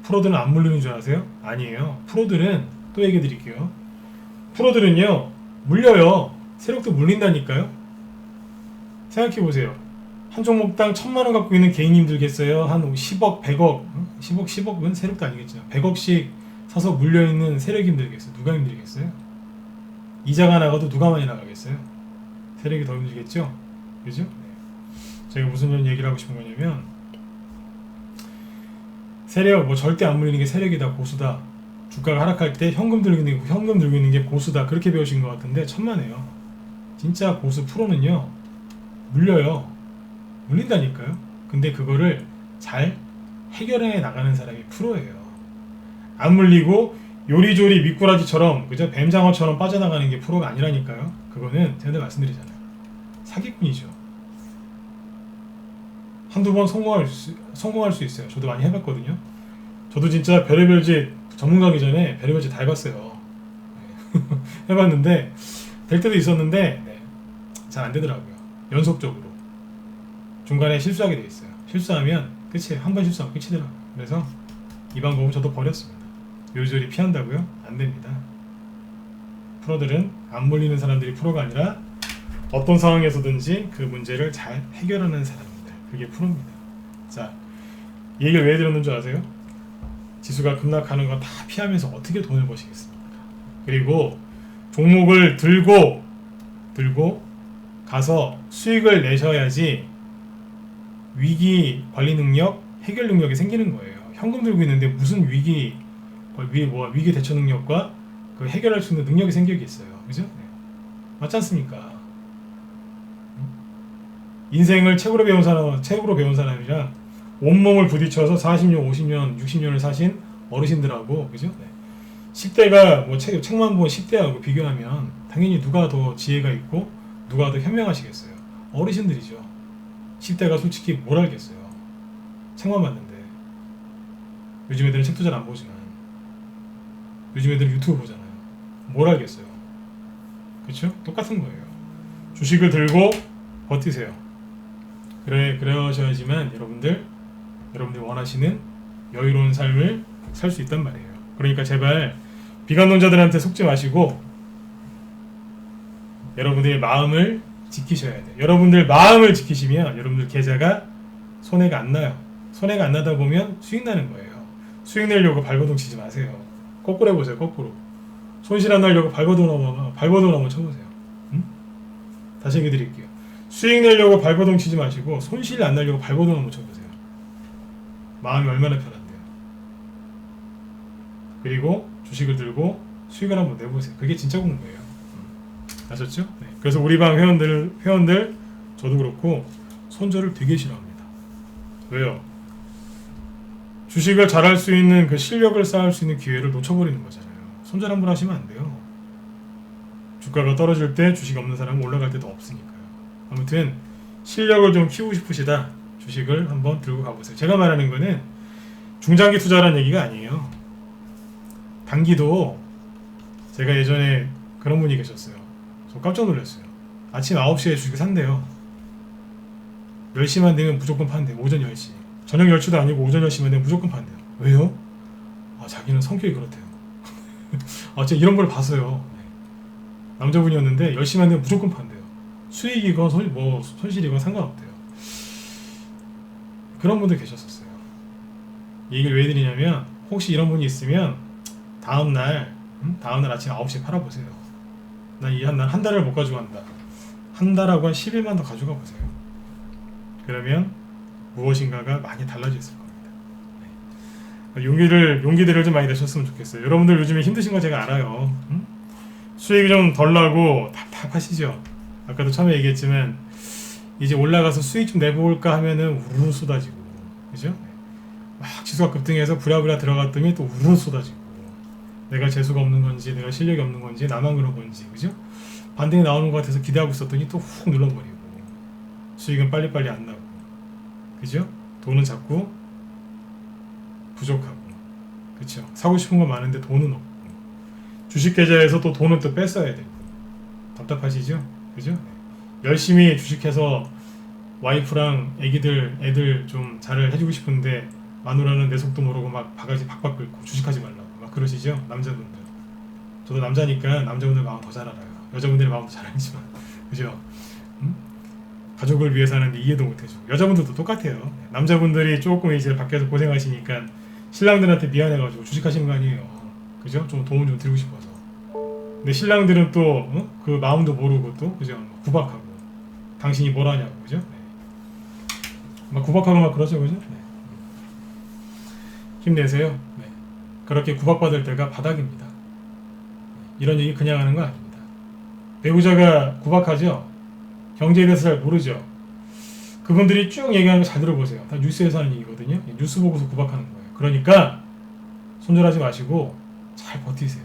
프로들은 안 물리는 줄 아세요? 아니에요. 프로들은 또 얘기해 드릴게요. 프로들은요 물려요. 세력도 물린다니까요. 생각해 보세요. 한 종목당 1000만원 갖고 있는 개인님들겠어요? 한 10억, 100억, 10억은 세력도 아니겠죠. 100억씩 사서 물려있는 세력이 힘들겠어요? 누가 힘들겠어요? 이자가 나가도 누가 많이 나가겠어요? 세력이 더 힘들겠죠? 그죠? 네. 제가 무슨 얘기를 하고 싶은 거냐면 세력, 절대 안 물리는 게 세력이다, 고수다. 주가가 하락할 때 현금 들고 있는 게 고수다. 그렇게 배우신 것 같은데 천만에요. 진짜 고수 프로는요 물려요. 물린다니까요. 근데 그거를 잘 해결해 나가는 사람이 프로예요. 안 물리고 요리조리 미꾸라지처럼 그죠? 뱀장어처럼 빠져나가는 게 프로가 아니라니까요. 그거는 제가 말씀드리잖아요. 사기꾼이죠. 한두 번 성공할 수 있어요. 저도 많이 해봤거든요. 저도 진짜 별의별 짓 전문가기 전에 별의별 짓 다 해봤어요. 해봤는데 될 때도 있었는데 잘 안 되더라고요. 연속적으로 중간에 실수하게 돼 있어요. 실수하면 끝이에요. 한 번 실수하면 끝이더라고요. 그래서 이 방법은 저도 버렸습니다. 요리조리 피한다고요? 안 됩니다. 프로들은 안 물리는 사람들이 프로가 아니라 어떤 상황에서든지 그 문제를 잘 해결하는 사람들, 그게 프로입니다. 자, 이 얘기를 왜 들었는 줄 아세요? 지수가 급락하는 거 다 피하면서 어떻게 돈을 버시겠습니까? 그리고 종목을 들고 가서 수익을 내셔야지 위기 관리 능력, 해결 능력이 생기는 거예요. 현금 들고 있는데 무슨 위기 대처 능력과 그 해결할 수 있는 능력이 생기겠어요. 그죠? 네. 맞지 않습니까? 인생을 책으로 배운 사람이랑 온몸을 부딪혀서 40년, 50년, 60년을 사신 어르신들하고, 그죠? 네. 10대가 책만 보면 10대하고 비교하면 당연히 누가 더 지혜가 있고 누가 더 현명하시겠어요? 어르신들이죠. 10대가 솔직히 뭘 알겠어요. 책만 봤는데. 요즘 애들은 책도 잘 안 보지만 요즘 애들은 유튜브 보잖아요. 뭘 알겠어요. 그렇죠? 똑같은 거예요. 주식을 들고 버티세요. 그러셔야지만 여러분들 원하시는 여유로운 삶을 살 수 있단 말이에요. 그러니까 제발 비관론자들한테 속지 마시고 여러분들의 마음을 지키셔야 돼요. 여러분들 마음을 지키시면 여러분들 계좌가 손해가 안 나요. 손해가 안 나다 보면 수익 나는 거예요. 수익 내려고 발버둥 치지 마세요. 거꾸로 해보세요. 거꾸로. 손실 안 나려고 발버둥 한번 쳐보세요. 응? 다시 얘기 드릴게요. 수익 내려고 발버둥 치지 마시고 손실 안 나려고 발버둥 한번 쳐보세요. 마음이 얼마나 편한데요. 그리고 주식을 들고 수익을 한번 내보세요. 그게 진짜 공부예요. 아셨죠? 네. 그래서 우리 방 회원들 저도 그렇고 손절을 되게 싫어합니다. 왜요? 주식을 잘할 수 있는 그 실력을 쌓을 수 있는 기회를 놓쳐버리는 거잖아요. 손절 한번 하시면 안 돼요. 주가가 떨어질 때 주식 없는 사람은 올라갈 때도 없으니까요. 아무튼 실력을 좀 키우고 싶으시다. 주식을 한번 들고 가보세요. 제가 말하는 거는 중장기 투자라는 얘기가 아니에요. 단기도 제가 예전에 그런 분이 계셨어요. 저 깜짝 놀랐어요. 아침 9시에 주식 산대요. 10시만 되면 무조건 판대요. 오전 10시. 저녁 10시도 아니고 오전 10시만 되면 무조건 판대요. 왜요? 자기는 성격이 그렇대요. 제가 이런 걸 봤어요. 남자분이었는데 10시만 되면 무조건 판대요. 수익이건 손실이건 상관없대요. 그런 분들 계셨었어요. 이 얘기를 왜 드리냐면 혹시 이런 분이 있으면 다음날 아침 9시에 팔아보세요. 난 한 달을 못 가지고 간다. 한 달하고 한 10일만 더 가져가 보세요. 그러면 무엇인가가 많이 달라져 있을 겁니다. 용기들을 좀 많이 내셨으면 좋겠어요. 여러분들 요즘에 힘드신 거 제가 알아요. 수익이 좀 덜 나고 답답하시죠? 아까도 처음에 얘기했지만 이제 올라가서 수익 좀 내볼까 하면은 우르르 쏟아지고, 그죠? 막 지수가 급등해서 부랴부랴 들어갔더니 또 우르르 쏟아지고, 내가 재수가 없는 건지 내가 실력이 없는 건지 나만 그런 건지, 그죠? 반등이 나오는 것 같아서 기대하고 있었더니 또 훅 눌러버리고, 수익은 빨리빨리 안 나고, 그죠? 돈은 자꾸 부족하고, 그쵸? 사고 싶은 건 많은데 돈은 없고, 주식 계좌에서 또 돈은 또 뺐어야 되고, 답답하시죠? 그죠? 열심히 주식해서 와이프랑 애들 좀 잘 해주고 싶은데 마누라는 내 속도 모르고 막 바가지 박박 긁고 주식하지 말라고 막 그러시죠? 남자분들. 저도 남자니까 남자분들 마음 더 잘 알아요. 여자분들의 마음도 잘 알지만, 그죠? 가족을 위해서 하는데 이해도 못해주고, 여자분들도 똑같아요. 남자분들이 조금 이제 밖에서 고생하시니까 신랑들한테 미안해가지고 주식하시는 거 아니에요. 그죠? 좀 도움 좀 드리고 싶어서. 근데 신랑들은 또 그 마음도 모르고 또, 그죠? 구박하고 당신이 뭘 하냐고, 그죠? 막 구박하고 막 그러죠, 그죠? 힘내세요. 그렇게 구박받을 때가 바닥입니다. 이런 얘기 그냥 하는 거 아닙니다. 배우자가 구박하죠? 경제에 대해서 잘 모르죠? 그분들이 쭉 얘기하는 거 잘 들어보세요. 다 뉴스에서 하는 얘기거든요. 뉴스 보고서 구박하는 거예요. 그러니까 손절하지 마시고 잘 버티세요.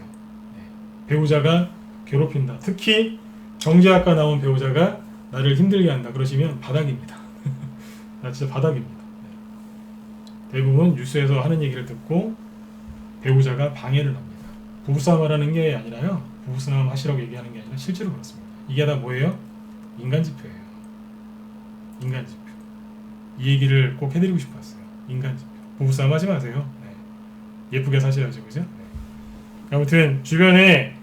배우자가 괴롭힌다. 특히 경제학과 나온 배우자가 나를 힘들게 한다. 그러시면 바닥입니다. 나 진짜 바닥입니다. 대부분 뉴스에서 하는 얘기를 듣고 배우자가 방해를 합니다. 부부싸움 하라는 게 아니라요. 부부싸움 하시라고 얘기하는 게 아니라 실제로 그렇습니다. 이게 다 뭐예요? 인간지표예요. 인간지표. 이 얘기를 꼭 해드리고 싶었어요. 인간지표. 부부싸움 하지 마세요. 예쁘게 사셔야죠. 그죠? 아무튼 주변에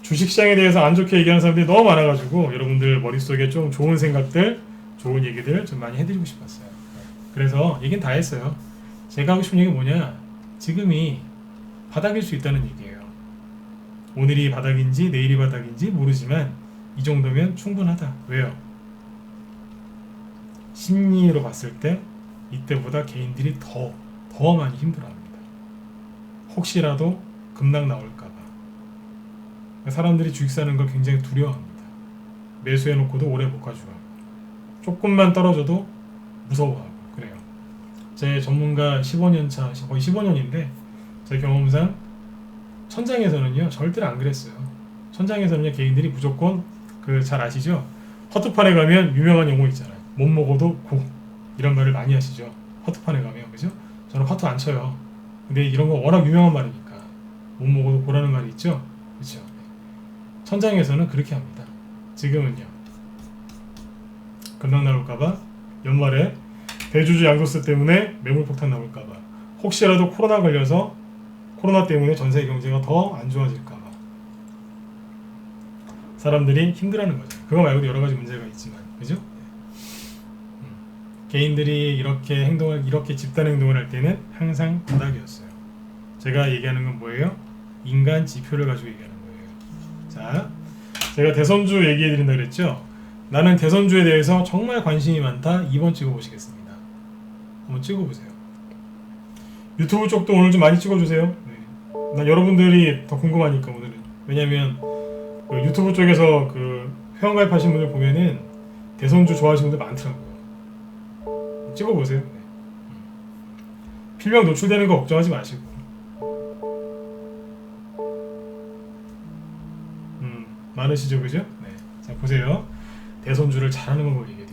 주식시장에 대해서 안 좋게 얘기하는 사람들이 너무 많아가지고 여러분들 머릿속에 좀 좋은 생각들, 좋은 얘기들 좀 많이 해드리고 싶었어요. 그래서 얘기는 다 했어요. 제가 하고 싶은 얘기가 뭐냐, 지금이 바닥일 수 있다는 얘기예요. 오늘이 바닥인지 내일이 바닥인지 모르지만 이 정도면 충분하다. 왜요? 심리로 봤을 때 이때보다 개인들이 더 많이 힘들어합니다. 혹시라도 급락 나올까봐. 사람들이 주식 사는 걸 굉장히 두려워합니다. 매수해놓고도 오래 못 가져가고, 조금만 떨어져도 무서워하고 그래요. 제 전문가 15년차, 거의 15년인데 제 경험상 천장에서는요 절대로 안 그랬어요. 천장에서는요 개인들이 무조건 잘 아시죠? 허투판에 가면 유명한 용어 있잖아요. 못 먹어도 고, 이런 말을 많이 하시죠. 허투판에 가면, 그죠? 저는 허투 안 쳐요. 근데 이런 거 워낙 유명한 말이니까 못 먹어도 고라는 말이 있죠. 그렇죠? 천장에서는 그렇게 합니다. 지금은요 급락 나올까봐, 연말에 대주주 양도세 때문에 매물폭탄 나올까봐, 혹시라도 코로나 걸려서 코로나 때문에 전세 경제가 더 안 좋아질까봐 사람들이 힘들어하는 거죠. 그거 말고도 여러 가지 문제가 있지만, 그죠? 개인들이 이렇게 집단 행동을 할 때는 항상 바닥이었어요. 제가 얘기하는 건 뭐예요? 인간 지표를 가지고 얘기하는 거예요. 자, 제가 대선주 얘기해 드린다 그랬죠? 나는 대선주에 대해서 정말 관심이 많다. 2번 찍어보시겠습니다. 한번 찍어보세요. 유튜브 쪽도 오늘 좀 많이 찍어주세요. 네. 난 여러분들이 더 궁금하니까 오늘은. 왜냐면 그 유튜브 쪽에서 그 회원가입하신 분들 보면은 대선주 좋아하시는 분들 많더라고요. 찍어보세요. 네. 필명 노출되는 거 걱정하지 마시고. 많으시죠, 그죠? 네. 자, 보세요. 대선주를 잘하는 방법 이게.